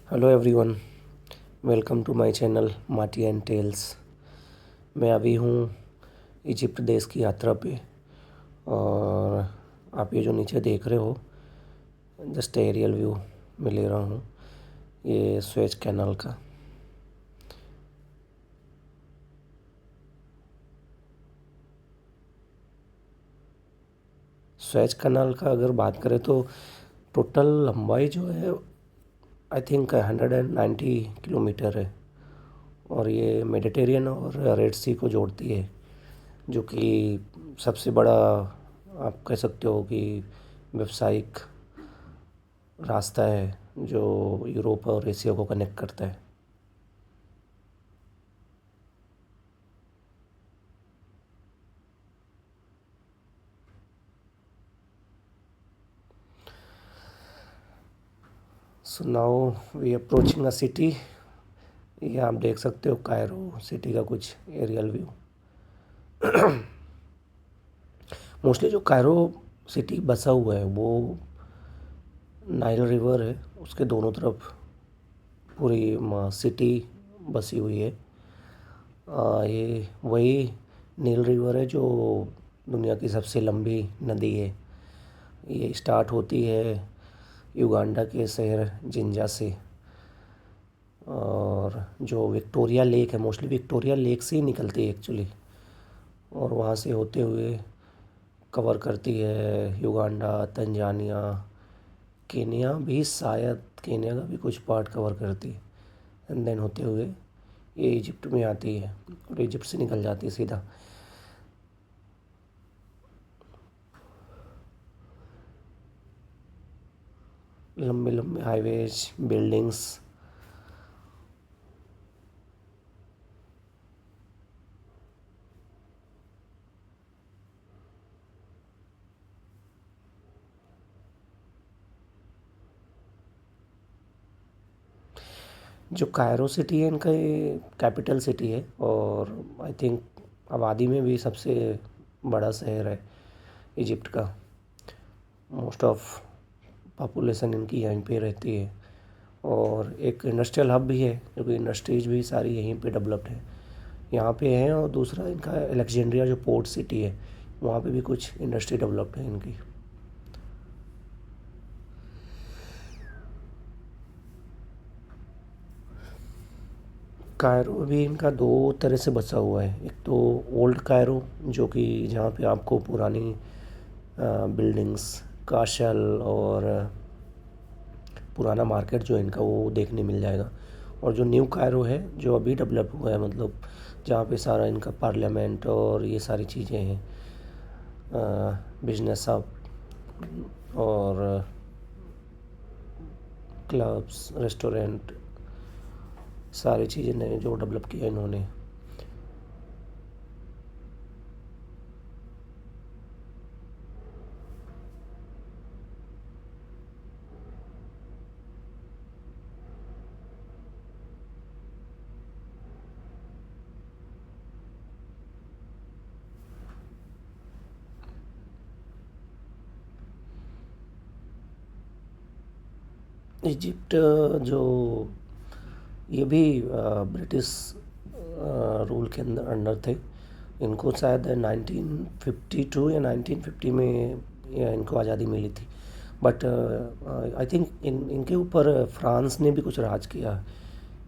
Hello everyone, welcome to my channel Maati and tales. मैं अभी हूँ इजिप्ट देश की यात्रा पे। और आप ये जो नीचे देख रहे हो, जस्ट एरियल व्यू में ले रहा हूँ ये स्वेज कैनाल का। स्वेज कैनाल का अगर बात करें तो टोटल लंबाई जो है आई थिंक 190 किलोमीटर है। और ये मेडिटेरियन और रेड सी को जोड़ती है, जो कि सबसे बड़ा आप कह सकते हो कि व्यावसायिक रास्ता है जो यूरोप और एशिया को कनेक्ट करता है। So now we approaching a city. ये आप देख सकते हो कायरो सिटी का कुछ एरियल व्यू। मोस्टली जो कायरो सिटी बसा हुआ है वो नाइल रिवर है, उसके दोनों तरफ पूरी सिटी बसी हुई है। ये वही नील रिवर है जो दुनिया की सबसे लंबी नदी है। ये स्टार्ट होती है युगांडा के शहर जिंजा से। और जो विक्टोरिया लेक है, मोस्टली विक्टोरिया लेक से ही निकलती है एक्चुअली, और वहाँ से होते हुए कवर करती है युगांडा, तंजानिया, केनिया भी, शायद केनिया का भी कुछ पार्ट कवर करती है। एंड देन होते हुए ये इजिप्ट में आती है और इजिप्ट से निकल जाती है सीधा। लंबे लंबे हाईवेज, बिल्डिंग्स। जो कायरो सिटी है इनका, ये कैपिटल सिटी है और आई थिंक आबादी में भी सबसे बड़ा शहर है इजिप्ट का। मोस्ट ऑफ पॉपुलेशन इनकी यहीं पे रहती है। और एक इंडस्ट्रियल हब भी है, क्योंकि इंडस्ट्रीज भी सारी यहीं पे डेवलप्ड है, यहाँ पे हैं। और दूसरा इनका अलेक्जेंड्रिया जो पोर्ट सिटी है, वहाँ पे भी कुछ इंडस्ट्री डेवलप्ड है इनकी। कायरो भी इनका दो तरह से बसा हुआ है। एक तो ओल्ड कायरो, जो कि जहाँ पे आपको पुरानी बिल्डिंग्स, काशल और पुराना मार्केट जो है इनका, वो देखने मिल जाएगा। और जो न्यू कायरो है जो अभी डेवलप हुआ है, मतलब जहाँ पे सारा इनका पार्लियामेंट और ये सारी चीज़ें हैं, बिजनेस हब और क्लब्स, रेस्टोरेंट, सारी चीज़ें नए जो डेवलप किया इन्होंने। इजिप्ट जो, ये भी ब्रिटिश रूल के अंदर अंडर थे। इनको शायद 1952 या 1950 में या इनको आज़ादी मिली थी। बट आई थिंक इनके ऊपर फ्रांस ने भी कुछ राज किया है।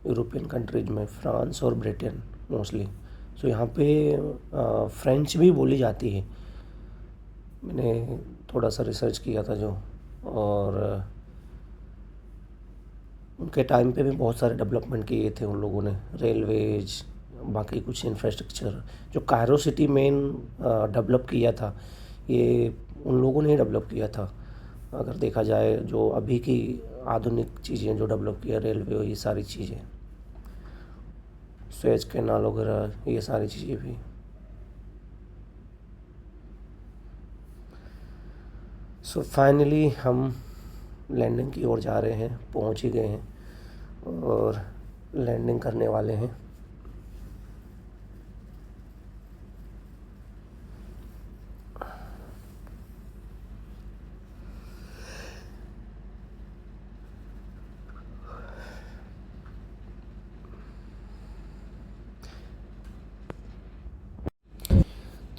यूरोपियन कंट्रीज में फ्रांस और ब्रिटेन मोस्टली। सो यहाँ पे फ्रेंच भी बोली जाती है। मैंने थोड़ा सा रिसर्च किया था जो। और उनके टाइम पे भी बहुत सारे डेवलपमेंट किए थे उन लोगों ने, रेलवेज, बाकी कुछ इंफ्रास्ट्रक्चर। जो कायरो सिटी मेन डेवलप किया था, ये उन लोगों ने ही डेवलप किया था। अगर देखा जाए जो अभी की आधुनिक चीज़ें जो डेवलप किया, रेलवे और ये सारी चीज़ें, स्वेज कैनाल वगैरह, ये सारी चीज़ें भी। सो फाइनली हम लैंडिंग की ओर जा रहे हैं, पहुंच ही गए हैं और लैंडिंग करने वाले हैं।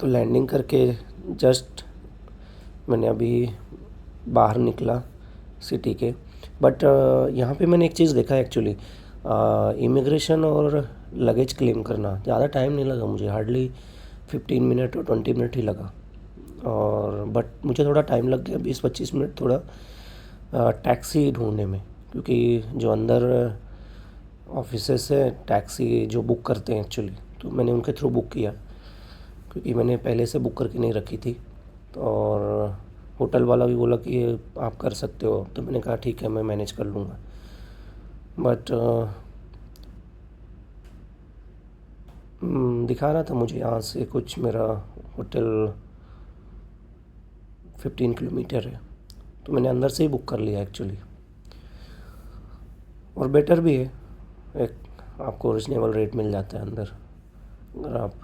तो लैंडिंग करके जस्ट मैंने अभी बाहर निकला सिटी के। बट यहाँ पे मैंने एक चीज़ देखा एक्चुअली, इमिग्रेशन और लगेज क्लेम करना ज़्यादा टाइम नहीं लगा मुझे, हार्डली 15 मिनट और 20 मिनट ही लगा। और बट मुझे थोड़ा टाइम लग गया, 20-25 मिनट थोड़ा टैक्सी ढूंढने में, क्योंकि जो अंदर ऑफिसेस है टैक्सी जो बुक करते हैं एक्चुअली, तो मैंने उनके थ्रू बुक किया, क्योंकि मैंने पहले से बुक करके नहीं रखी थी। तो और होटल वाला भी बोला कि आप कर सकते हो, तो मैंने कहा ठीक है मैं मैनेज कर लूँगा। बट दिखा रहा था मुझे यहाँ से कुछ, मेरा होटल 15 किलोमीटर है, तो मैंने अंदर से ही बुक कर लिया एक्चुअली। और बेटर भी है, एक आपको रिजनेबल रेट मिल जाता है अंदर। अगर आप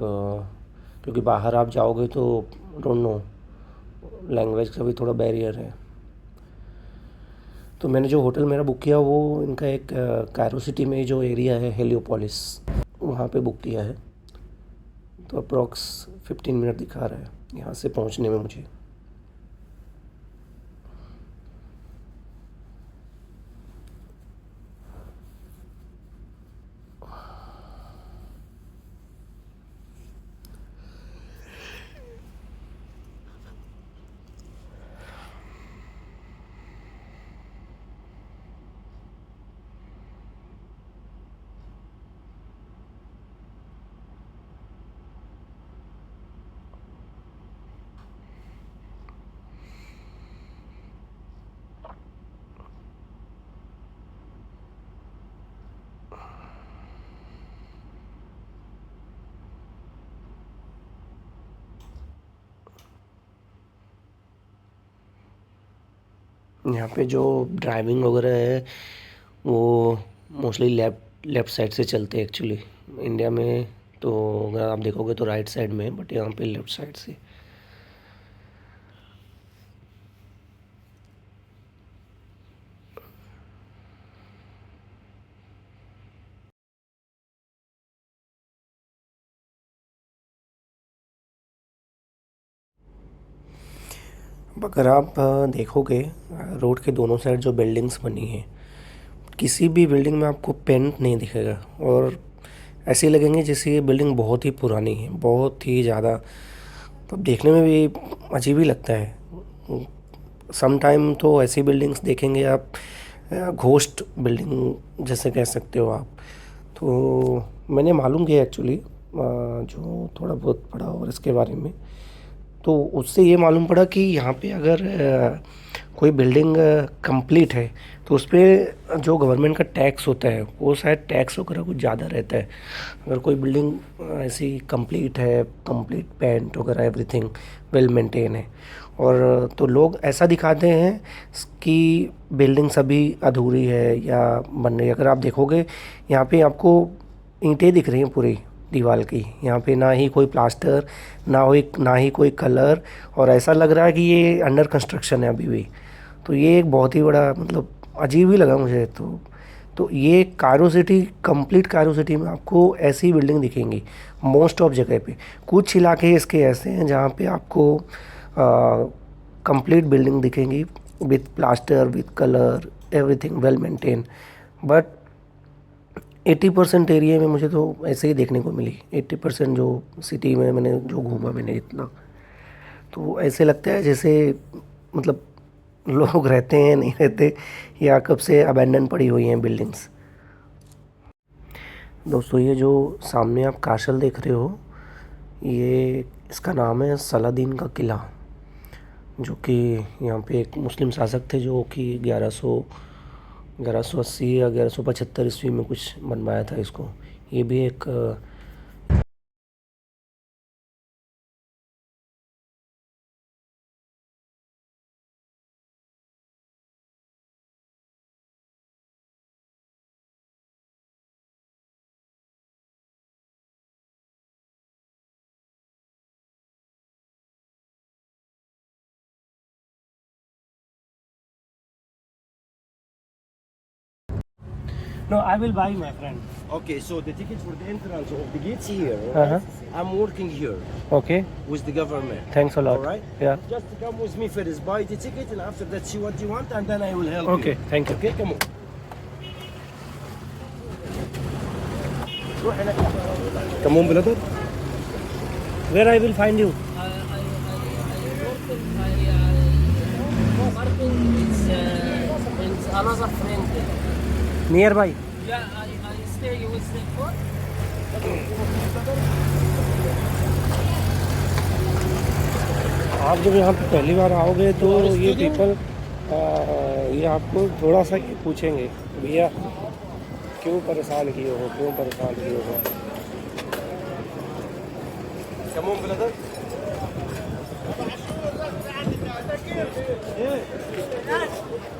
क्योंकि बाहर आप जाओगे तो डोंट नो, लैंग्वेज का भी थोड़ा बैरियर है। तो मैंने जो होटल मेरा बुक किया वो इनका एक कायरो सिटी में जो एरिया है हेलियोपोलिस, वहाँ पे बुक किया है। तो अप्रॉक्स 15 मिनट दिखा रहा है यहाँ से पहुँचने में मुझे। यहाँ पे जो ड्राइविंग वगैरह है वो मोस्टली लेफ़्ट लेफ़्ट साइड से चलते हैं एक्चुअली। इंडिया में तो अगर आप देखोगे तो राइट साइड में है, बट यहाँ पे लेफ़्ट साइड से। अब अगर आप देखोगे रोड के दोनों साइड जो बिल्डिंग्स बनी हैं, किसी भी बिल्डिंग में आपको पेंट नहीं दिखेगा, और ऐसे लगेंगे जैसे ये बिल्डिंग बहुत ही पुरानी है, बहुत ही ज़्यादा। तो देखने में भी अजीब ही लगता है। सम टाइम तो ऐसी बिल्डिंग्स देखेंगे आप, घोस्ट बिल्डिंग जैसे कह सकते हो आप। तो मैंने मालूम किया एक्चुअली, जो थोड़ा बहुत पढ़ा और इसके बारे में, तो उससे ये मालूम पड़ा कि यहाँ पे अगर कोई बिल्डिंग कंप्लीट है तो उस पे जो गवर्नमेंट का टैक्स होता है वो शायद टैक्स वगैरह कुछ ज़्यादा रहता है। अगर कोई बिल्डिंग ऐसी कंप्लीट है, कंप्लीट पेंट वगैरह एवरीथिंग वेल मेंटेन है, और तो लोग ऐसा दिखाते हैं कि बिल्डिंग्स अभी अधूरी है या बन रही है। अगर आप देखोगे यहाँ पे आपको ईंटें दिख रही हैं पूरी दीवार की, यहाँ पे ना ही कोई प्लास्टर, ना ही कोई कलर, और ऐसा लग रहा है कि ये अंडर कंस्ट्रक्शन है अभी भी। तो ये एक बहुत ही बड़ा मतलब अजीब ही लगा मुझे। तो ये Cairo city, complete Cairo city में आपको ऐसी बिल्डिंग दिखेंगी मोस्ट ऑफ जगह पे। कुछ इलाके इसके ऐसे हैं जहाँ पे आपको कंप्लीट बिल्डिंग दिखेंगी with plaster, with colour, everything well maintain. But 80% area में मुझे तो ऐसे ही देखने को मिली। 80% जो सिटी में मैंने जो घूमा मैंने इतना, तो ऐसे लगता है जैसे मतलब लोग रहते हैं नहीं रहते, या कब से अबैंडन पड़ी हुई हैं बिल्डिंग्स। दोस्तों ये जो सामने आप काशल देख रहे हो, ये इसका नाम है सलादीन का किला, जो कि यहाँ पे एक मुस्लिम शासक थे जो कि 1180 या 1175 ईस्वी में कुछ बनवाया था इसको। ये भी एक No, I will buy, my friend. Okay, so the ticket for the entrance of the gates here. Uh-huh. I'm working here Okay. with the government. Thanks a lot. All right. Yeah. Just come with me first, buy the ticket, and after that see what you want, and then I will help you. Okay. Thank you. Okay, come on. Come on, brother. Where I will find you? Working it's another friend. Nearby. Yeah, I stay with the phone. आप जब यहाँ पे पहली बार आओगे तो ये people ये आपको थोड़ा सा ये पूछेंगे, भैया क्यों परेशान किए हो, क्यों परेशान किए हो। Come on, brother.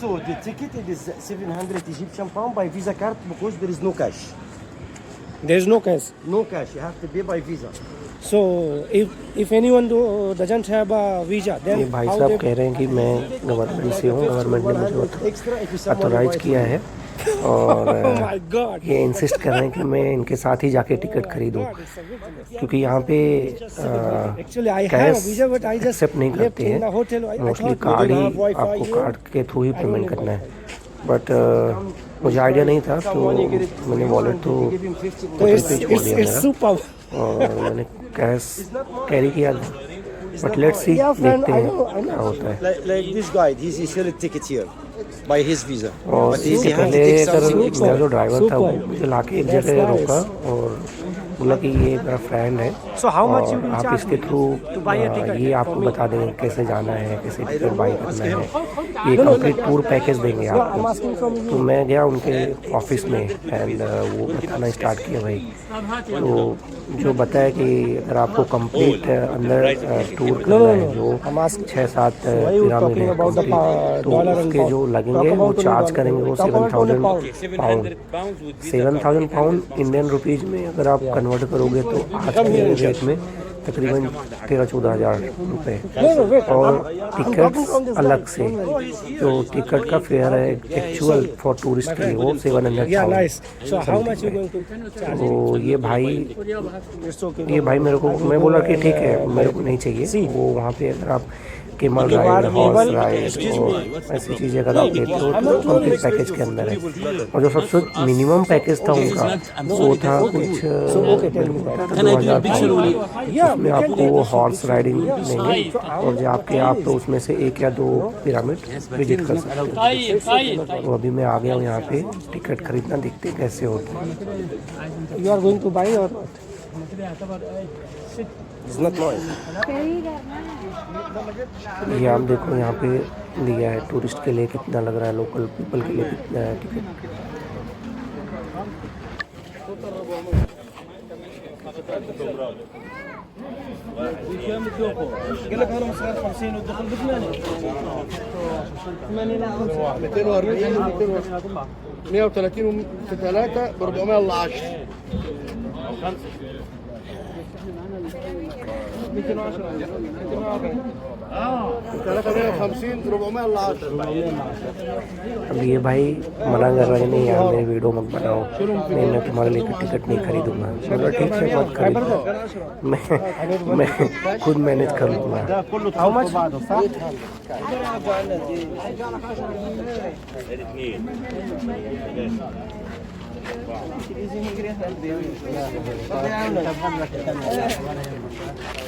So the ticket it is 700 Egyptian pound by Visa card because there is no cash. There is no cash. No cash. You have to pay by Visa. So if anyone doesn't have a visa, then ये भाई साहब कह रहे हैं कि मैं government से हूँ, गवर्नमेंट ने मुझे ऑथोराइज किया है और ये इंसिस्ट कर रहे हैं कि मैं इनके साथ ही जाके टिकट खरीदूँ, क्योंकि यहाँ पे कैश एक्सेप्ट नहीं करते हैं, मोस्टली कार्ड ही, आपको कार्ड के थ्रू ही पेमेंट करना है। बट मुझे आइडिया नहीं था तो मैंने वॉलेट तो छोड़ दिया मेरा और मैंने कैश कैरी किया था। बट लेट्स सी, देखते हैं क्या होता है। Like this guy, he's issued ticket here by his visa. और इससे पहले अगर मेरा जो ड्राइवर था वो मुझे लाके एक जगह रोका और बोला कि ये मेरा फ्रेंड है और आप इसके थ्रू ये आपको बता देंगे कैसे जाना है, कैसे टिकट बाई करना है, ये कंप्लीट टूर पैकेज देंगे आपको। तो मैं गया उनके ऑफिस में एंड वो बताना स्टार्ट किया भाई। तो जो बताया कि अगर आपको कंप्लीट अंदर टूर करना है जो 6-7 पिरामिड है तो उसके जो लगेंगे वो चार्ज करेंगे वो 7,000 पाउंड। 7,000 पाउंड इंडियन रुपीज़ में अगर आप कन्वर्ट करोगे तो आज के रेट में तकरीबन 13-14 हज़ार रुपये। और टिकट अलग से, जो टिकट का फेयर है एक्चुअल फॉर टूरिस्ट के लिए वो 700 पाउंड। तो ये भाई मेरे को, मैं बोला कि ठीक है मेरे को नहीं चाहिए वो। वहाँ पे अगर आप केमल राइड, हॉर्स राइड और ऐसी चीज़ें अगर आप लेते हो तो कंप्लीट पैकेज के अंदर है। और जो सबसे मिनिमम पैकेज था उनका वो था कुछ 2,000 उसमें आपको वो हॉर्स राइडिंग देंगे और जो आपके आप तो उसमें से 1 या 2 पिरामिड विजिट कर सकते हो। तो अभी मैं आ गया हूँ यहाँ पे टिकट खरीदना, देखते कैसे होता है। You are going to buy और ये आप देखो यहाँ पे दिया है टूरिस्ट के लिए कितना लग रहा है, लोकल पीपल के लिए कितना है टिकट। अब ये भाई मना कर रहे हैं नहीं यार मेरी वीडियो मत बनाओ, नहीं मैं तुम्हारे लिए टिकट नहीं खरीदूंगा। चलो ठीक है मत खरीदो, मैं खुद मैनेज कर लूँगा। How much?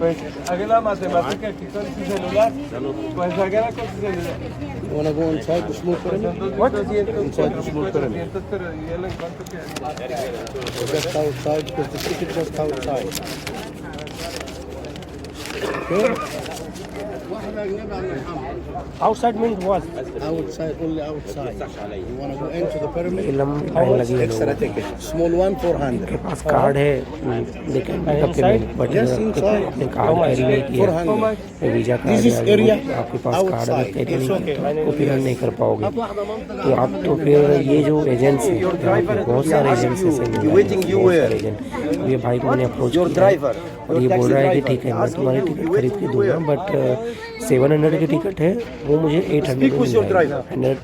Pues haga la matemática que con su celular. Pues haga con su celular. Wanna go inside the small pyramid? What? Inside the small pyramid. Just outside because the ticket just outside. Okay. Outside means what? Outside, only outside. You want to go into the pyramid? ये लंबी line लगी है Extra लोगों की। ticket. Small one, 400. के पास card है, they can pick up payment, but Yes, inside. आपने card carry नहीं किया, 400. वीजा कार्ड This is या area आपके पास कार्ड अगर outside. कैरी नहीं It's okay. किया तो पेमेंट नहीं कर पाओगे। तो आप तो फिर ये जो एजेंट्स हैं, यहाँ पे बहुत सारे एजेंट्स हैं, एजेंट, ये भाई को मैंने अप्रोच किया है और ये बोल रहा है कि ठीक है मैं तुम्हारी टिकट खरीद के दूंगा, बट 700 की टिकट है वो मुझे 800 में मिल जाएगी, 100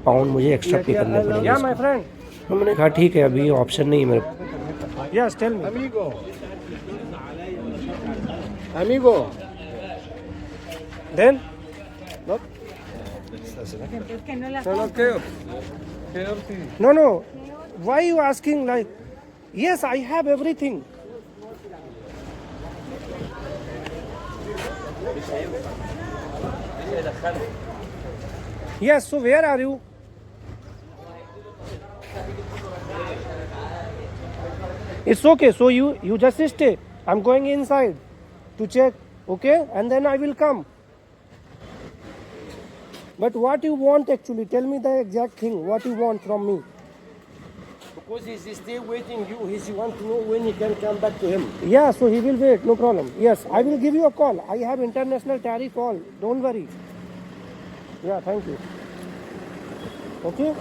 पाउंड मुझे एक्स्ट्रा पे करने पड़ेंगे। Yeah, my friend. तो मैंने कहा ठीक है, अभी ऑप्शन नहीं है मेरे। Yes, tell me. Amigo. Then? No. Why you asking like? Yes, I have everything. Yes, so where are you? It's okay. So you just stay. I'm going inside to check, okay? And then I will come. But what you want actually? Tell me the exact thing. What you want from me? Because he's still waiting you. He want to know when he can come back to him. Yeah, so he will wait. No problem. Yes, I will give you a call. I have international tariff all. Don't worry. Yeah, thank you. Okay?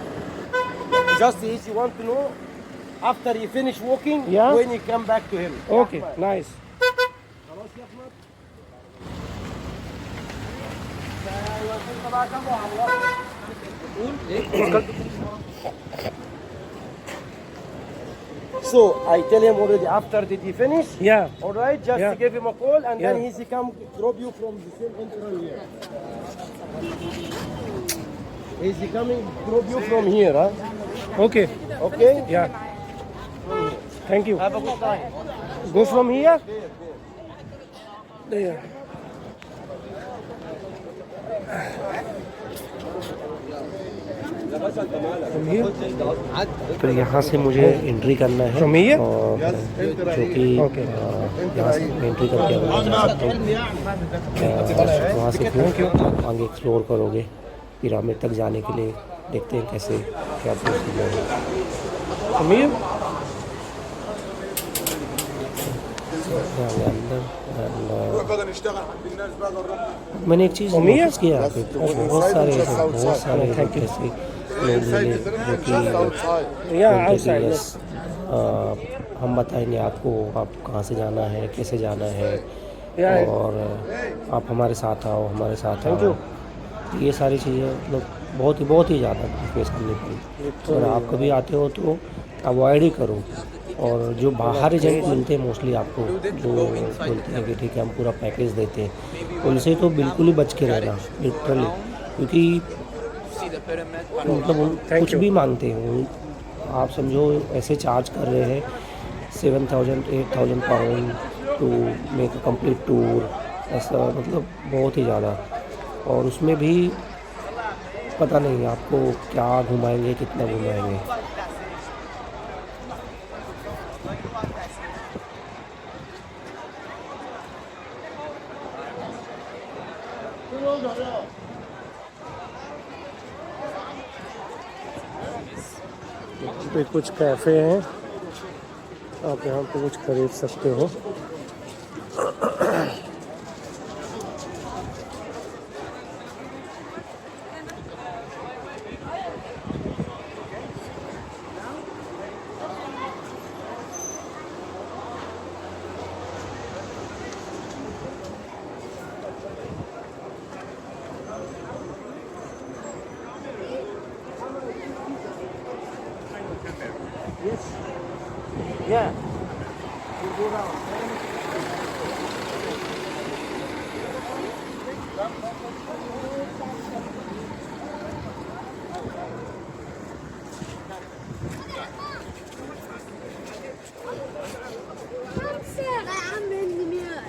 Just he want to know after he finish walking Yeah. when he come back to him. Okay, nice. So I tell him already after did he finish? Yeah. All right, just Yeah. give him a call and then Yeah. he come drop you from the same entrance here. He's coming drop you from here, huh? Okay. Okay? Yeah. Thank you. Have a good time. Go from here? Yeah. From here? तो यहाँ से मुझे entry करना है From here? और जो कि Okay. यहाँ से एंट्री करके आप वहाँ जा सकते हो। वहाँ से फिर आप आगे एक्सप्लोर करोगे पिरामिड तक जाने के लिए। देखते हैं कैसे क्या प्रोसीजर है। From here? आगे अंदर मैंने एक चीज़ नोटिस किया यहाँ पे, बहुत सारे लोग ऐसे लोग मिले जो कि Yeah, बोलते कि outside. यस हम बताएंगे आपको आप कहाँ से जाना है, कैसे जाना है Yeah. और आप हमारे साथ आओ, हमारे साथ आओ। ये सारी चीज़ें मतलब बहुत ही ज़्यादा फेस करनी पड़ी। अगर आप कभी आते हो तो अवॉइड ही करो। और जो बाहर एजेंट मिलते हैं मोस्टली आपको, जो बोलते हैं कि ठीक है हम पूरा पैकेज देते हैं, उनसे तो बिल्कुल ही बच के रहना लिटरली, क्योंकि मतलब उन कुछ भी मांगते हैं। आप समझो ऐसे चार्ज कर रहे हैं 7,000-8,000 pound to make a complete tour, ऐसा मतलब बहुत ही ज़्यादा। और उसमें भी पता नहीं आपको क्या घुमाएंगे, कितना घुमाएंगे। यहाँ पे कुछ कैफ़े हैं, आप यहाँ पे कुछ खरीद सकते हो। Yeah.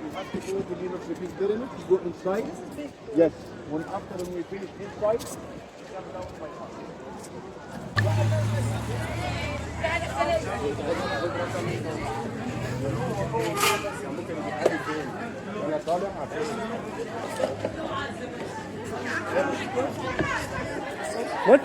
You have to go to the Philippines pyramid, you go inside. Yes. When we finish inside, come down by house. What?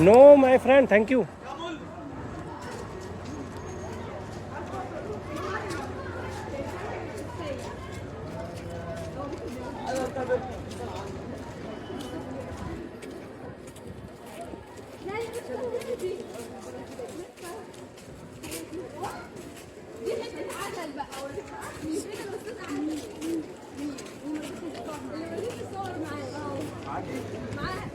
No, my friend, thank you.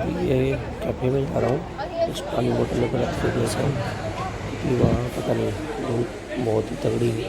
मैं ये कैफ़े में जा रहा हूँ। कुछ पानी बोतल वगैरह रखी हुई है कि वहाँ पता नहीं धूप बहुत ही तगड़ी है।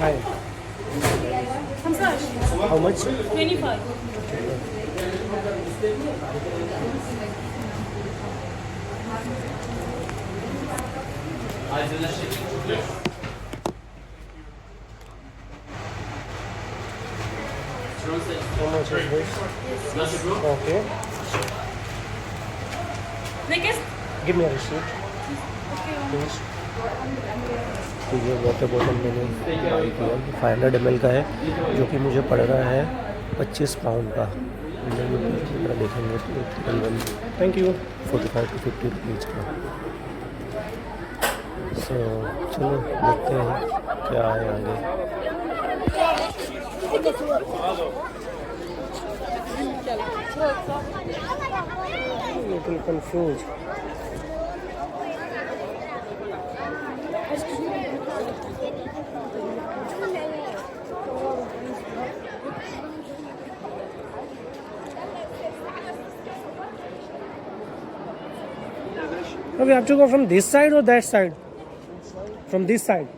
Hi. 25. How much? 25. How much is this? Okay. Next. Give me a receipt. Please. तो ये वाटर बॉटल मैंने बाई किया 500 ml का है जो कि मुझे पड़ रहा है 25 पाउंड का। इंडियन रुपीज़ की तरह देखेंगे तो तकरीबन थैंक यू 45 to 50 रुपीज़ का। सो चलो देखते हैं क्या है आगे। Little confused. Now we have to go from this side or that side? From this side.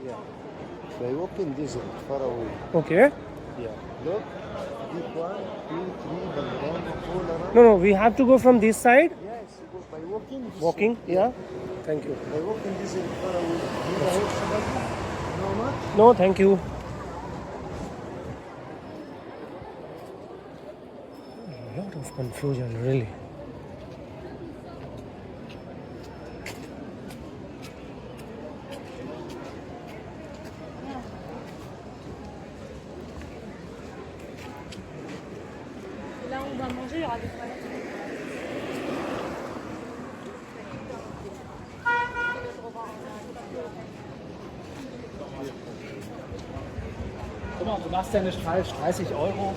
By walking this is far away. Okay. Yeah. Look, deep 1, 2, 3, then 4 around. No, we have to go from this side. Yes, you go by walking. this Walking. way. Yeah. Thank you. By walking this is far away. Do you help somebody? No much? No, thank you. A lot of confusion, really. doit manger, il y aura des toilettes. Guck mal, du machst ja nicht falsch, 30 Euro.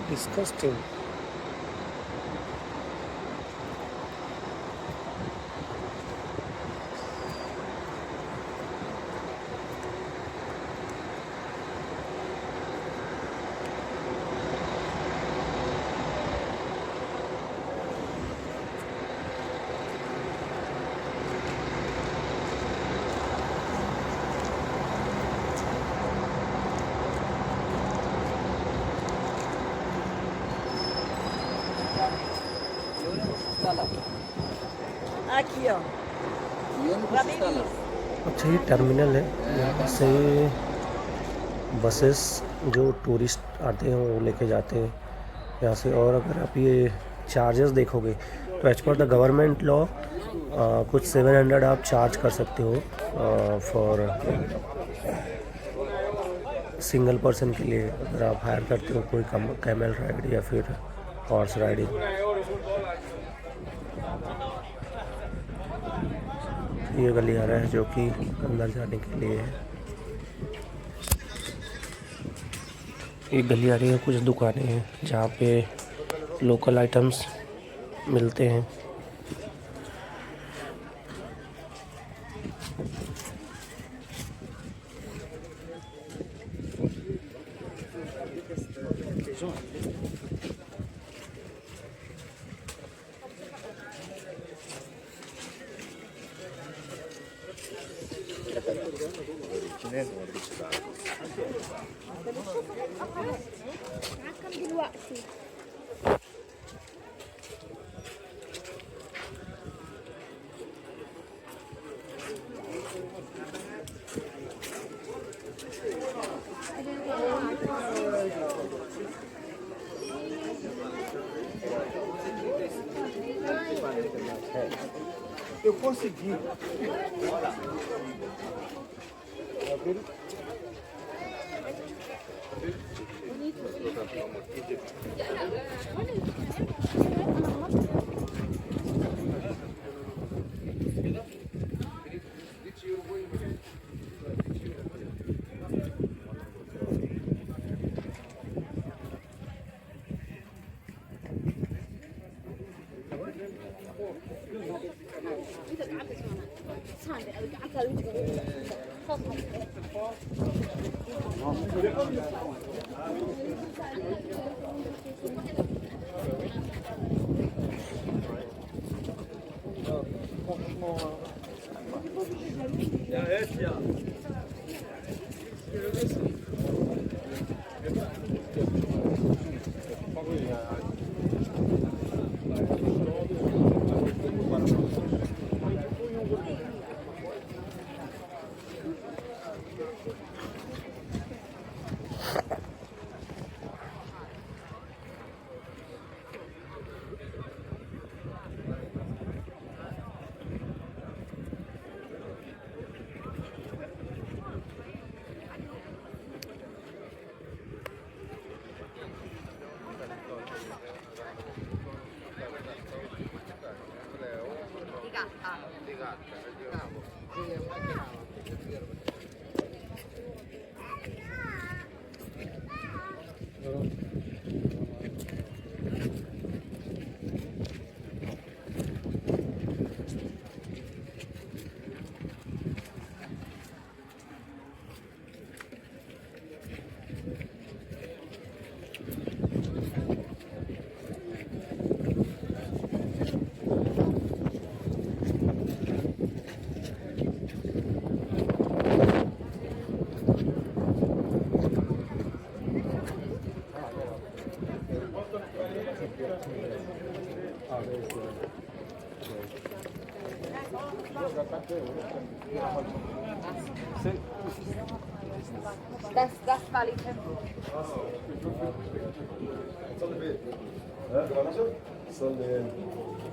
Disgusting. Aqui, ó. Pra Belize. अच्छा ये terminal है, यहाँ से buses जो tourist आते हैं वो लेके जाते हैं यहाँ से। और अगर आप ये चार्जेस देखोगे तो as per the government law कुछ 700 आप चार्ज कर सकते हो फॉर सिंगल पर्सन के लिए, अगर आप हायर करते हो कोई कैमल राइड या फिर हॉर्स राइडिंग। ये गलियारा है जो कि अंदर जाने के लिए है। ये गलियारे में कुछ दुकानें हैं जहाँ पे लोकल आइटम्स मिलते हैं। Eu consegui. Das Bali Temple.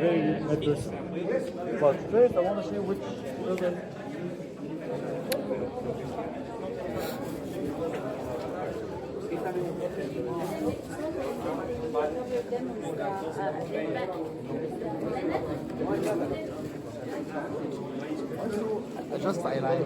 Very good person. But first, I want to say which children. Just I like.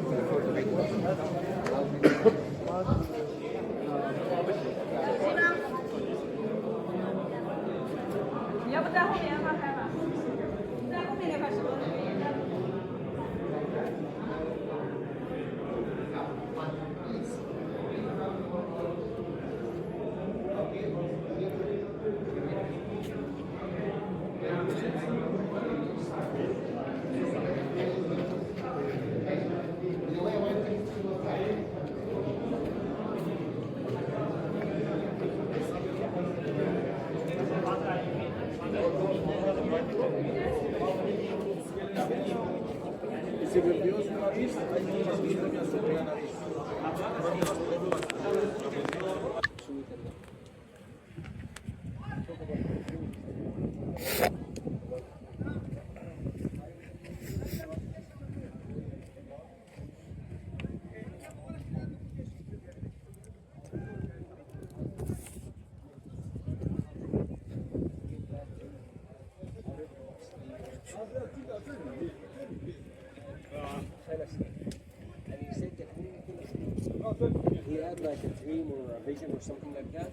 He had like a dream or a vision or something like that.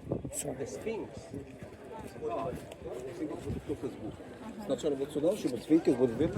The Sphinx. Znaczy, bo co dalsze, bo dźwięki, bo dwie.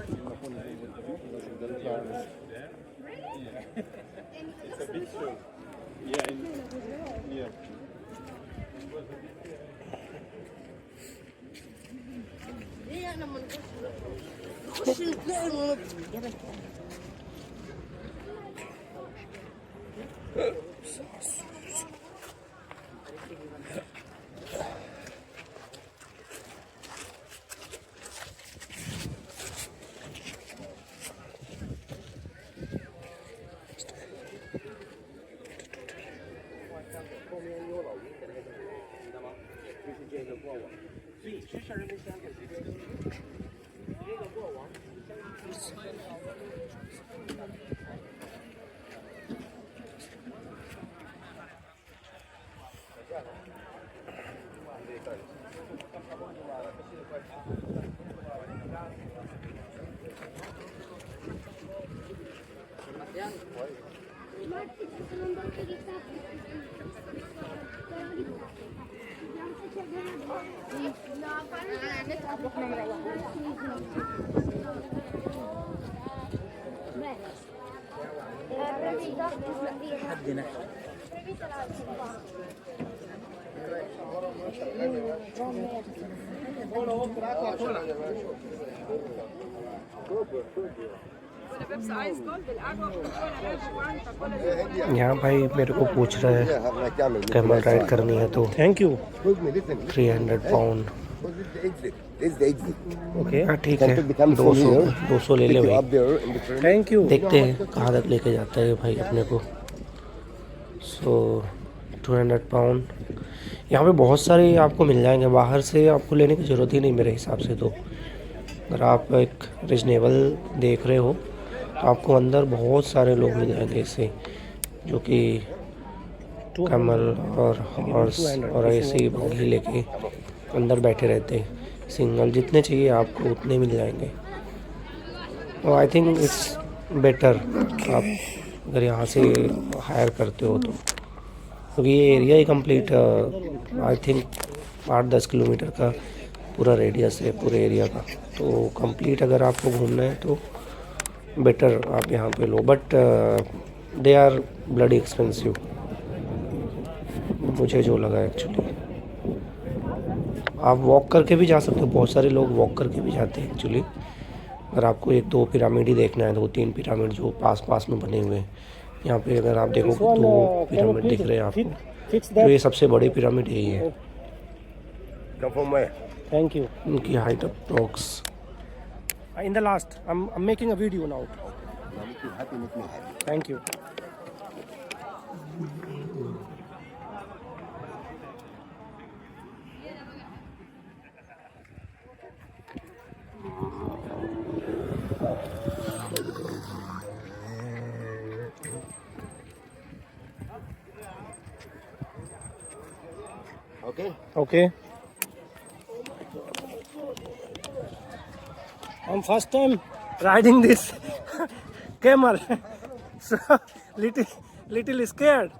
यहाँ भाई मेरे को पूछ रहा है camel ride करनी है तो थैंक यू 300 पाउंड ओके हाँ ठीक है 200 ले ले भाई थैंक यू देखते हैं कहाँ तक लेके जाता है भाई अपने को। सो 200 पाउंड यहाँ पे बहुत सारे आपको मिल जाएंगे, बाहर से आपको लेने की ज़रूरत ही नहीं मेरे हिसाब से। तो अगर आप एक रीजनेबल देख रहे हो तो आपको अंदर बहुत सारे लोग मिल जाएंगे इससे जो कि कमल और हॉर्स और ऐसे बग्घी लेके अंदर बैठे रहते हैं। सिंगल जितने चाहिए आपको उतने मिल जाएंगे। और आई थिंक इट्स बेटर आप अगर यहाँ से हायर करते हो तो, क्योंकि ये area he complete I think 8-10 kilometre का पूरा रेडियस है पूरे एरिया का। तो कंप्लीट अगर आपको घूमना है तो बेटर आप यहाँ पे लो, but they are bloody expensive मुझे जो लगा एक्चुअली। आप वॉक करके भी जा सकते हो, बहुत सारे लोग वॉक करके भी जाते हैं एक्चुअली। अगर आपको 1-2 पिरामिड ही देखना है, 2-3 पिरामिड जो पास पास में बने हुए हैं, यहाँ पे अगर आप देखो 2 पिरामिड दिख रहे हैं आपको, तो ये सबसे बड़ी पिरामिड यही है। Thank you. उनकी height approx in the last I am making a video now. Thank you. Okay. I'm first time riding this camel, so little scared.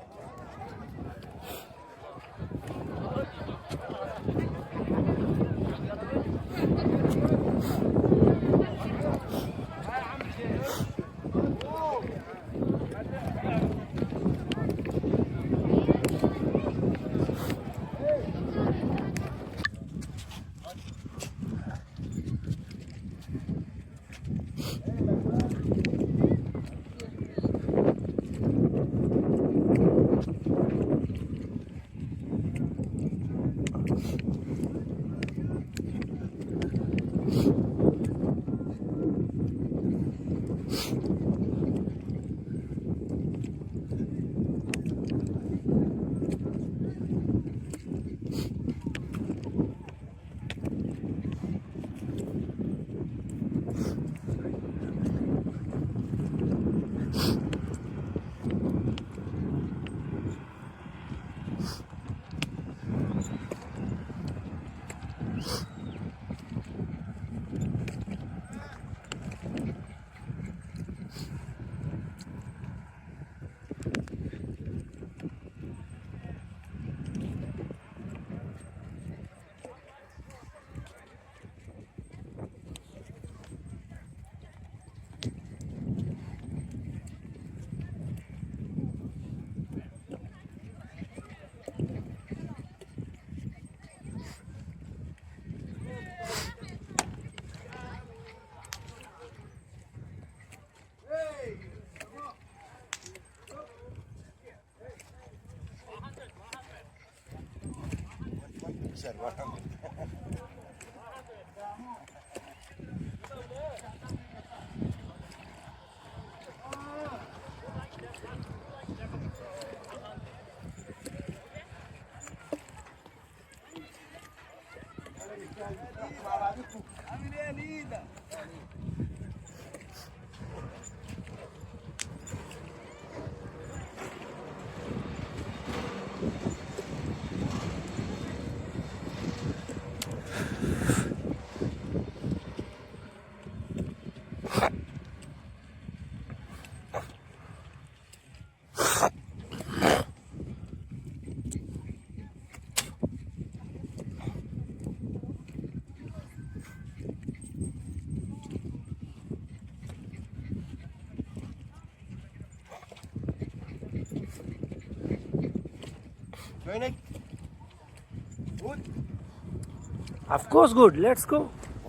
Of course good, let's go.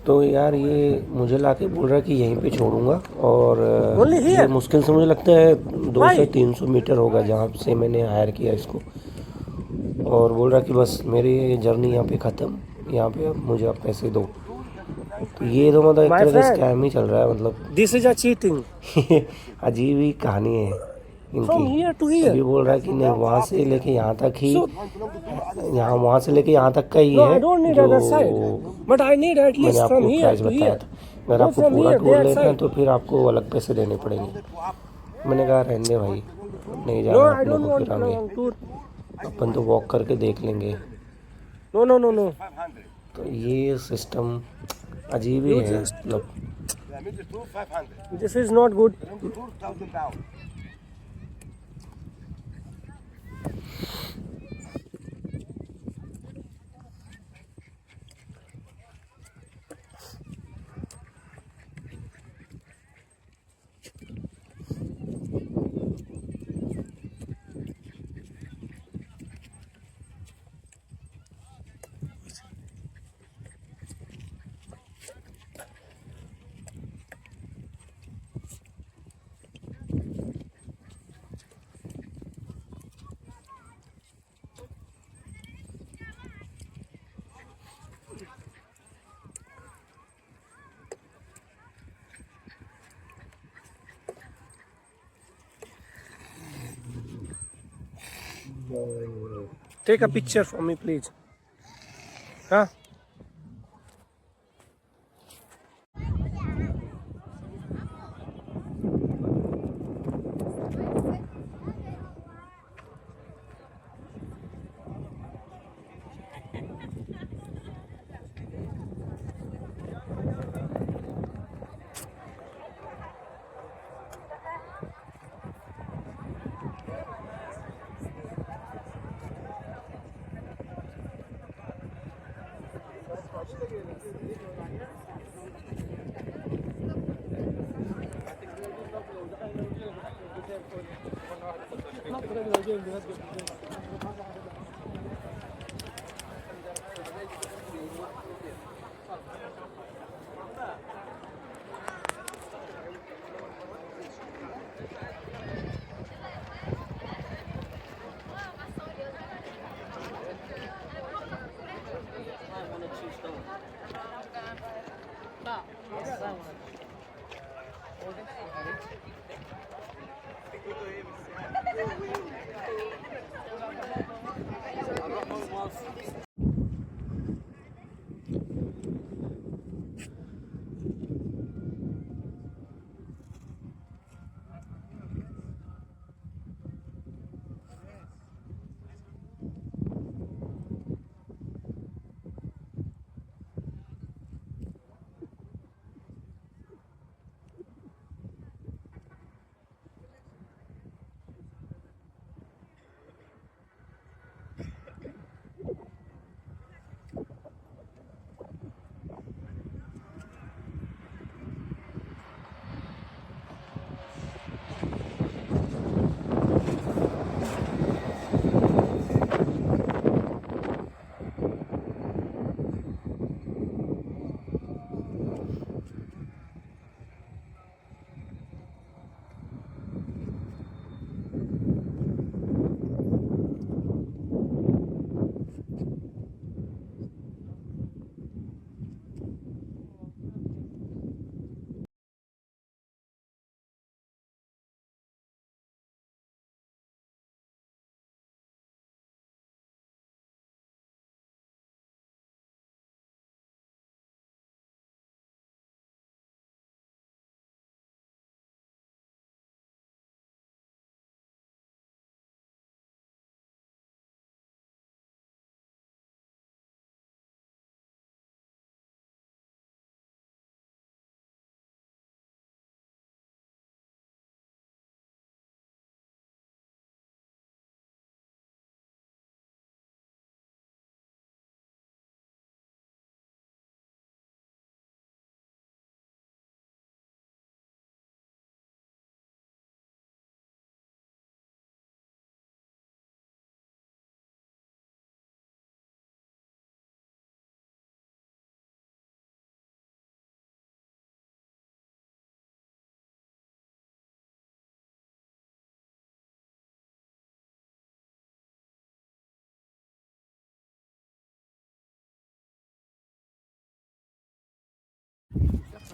तो यार ये मुझे लाके बोल रहा है कि यहीं पे छोड़ूंगा, और ये मुश्किल से मुझे लगता है 200 से 300 मीटर होगा जहाँ से मैंने हायर किया इसको, और बोल रहा कि बस मेरी जर्नी यहाँ पे ख़त्म, यहाँ पे अब मुझे आप पैसे दो। तो ये तो मतलब एक तरह का स्कैम ही चल रहा है, मतलब दिस इज अ चीटिंग। अजीब ही कहानी है इनकी। अभी बोल रहा है कि नहीं वहाँ से लेके यहाँ तक ही, यहाँ वहाँ से लेके यहाँ तक का ही है जो मैंने आपको प्राइस बताया था। अगर आपको पूरा टूर लेना है तो फिर आपको अलग पैसे देने पड़ेंगे। मैंने कहा रहने दे भाई, नहीं जाना अपने को फिर आगे, अपन तो वॉक करके देख लेंगे। No. तो ये सिस्टम अजीब ही है, मतलब This is not good. Take a picture for me, please. Huh?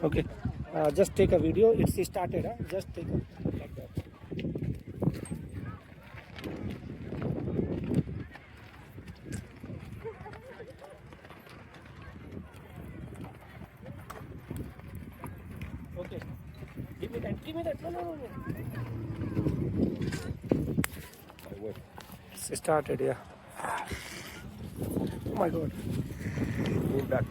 Okay, just take a video. It's started. Just take a like that. Okay, give me that. No. Started, yeah. Oh my God. Move back.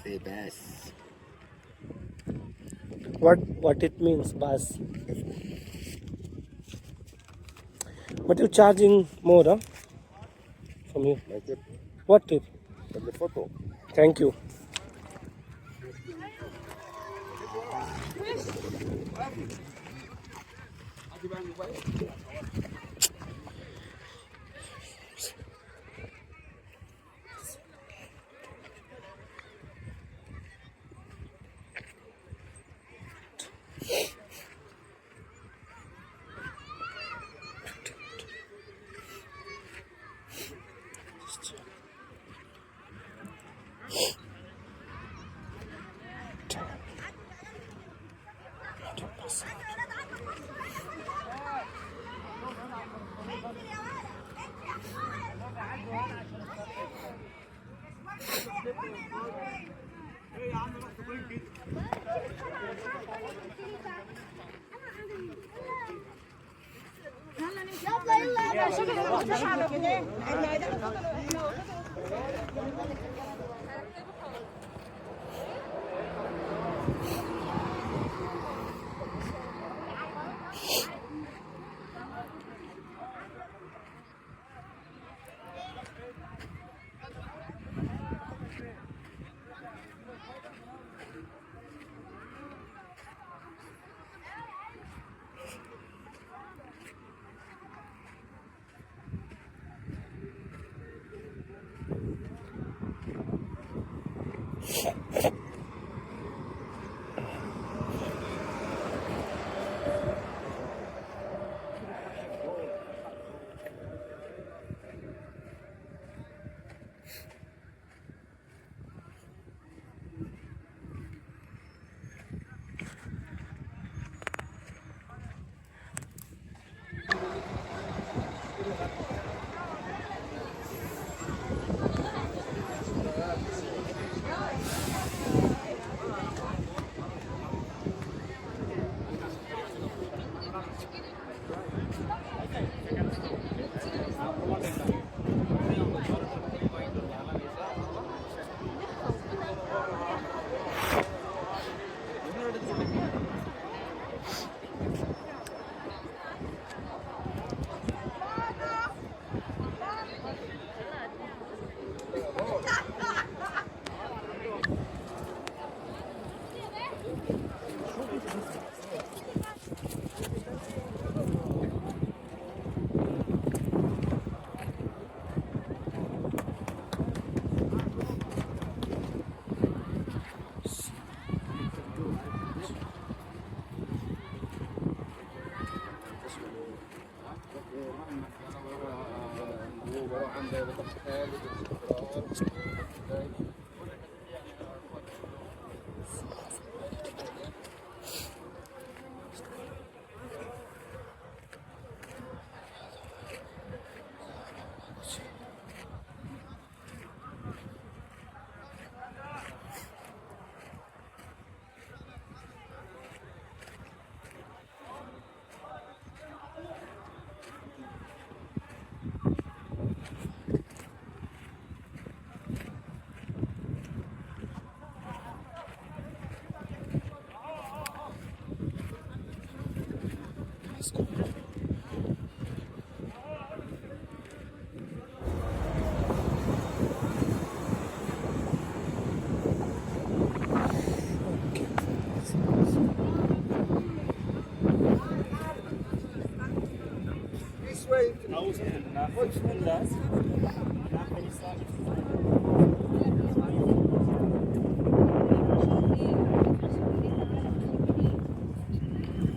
Say bass. What it means, bus? But you're charging more, huh? From here. My tip What tip? for the photo. Thank you.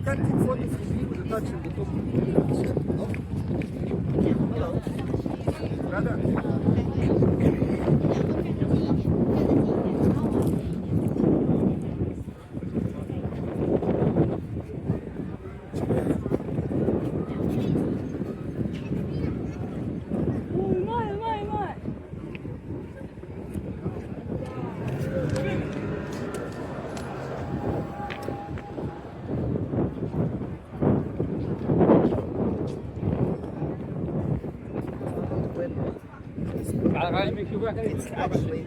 Can't keep It's actually